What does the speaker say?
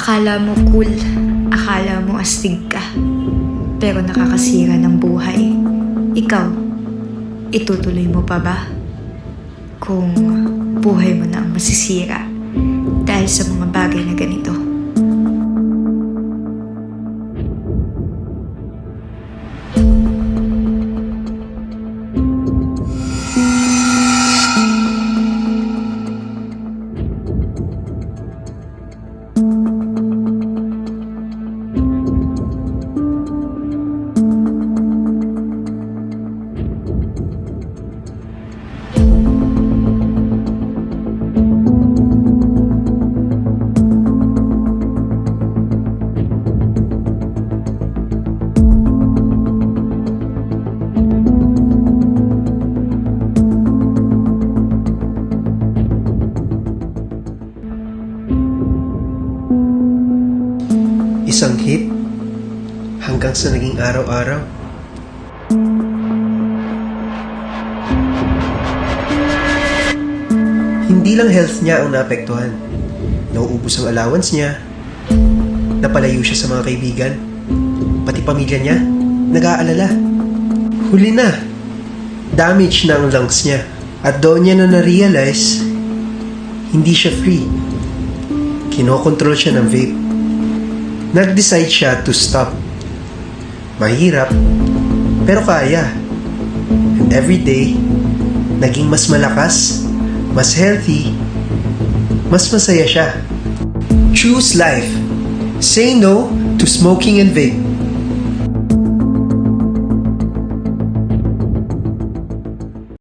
Akala mo cool, akala mo astig ka, pero nakakasira ng buhay. Ikaw, itutuloy mo pa ba? Kung buhay mo na ang masisira dahil sa mga bagay na ganito. Isang hit hanggang sa naging araw-araw. Hindi lang health niya ang naapektuhan. Nauubos ang allowance niya. Napalayo siya sa mga kaibigan. Pati pamilya niya, nag-aalala. Huli na. Damage na ang lungs niya. At doon niya na na-realize, hindi siya free. Kinokontrol siya ng vape. Nag-decide siya to stop. Mahirap, pero kaya. And every day, naging mas malakas, mas healthy, mas masaya siya. Choose life. Say no to smoking and vape.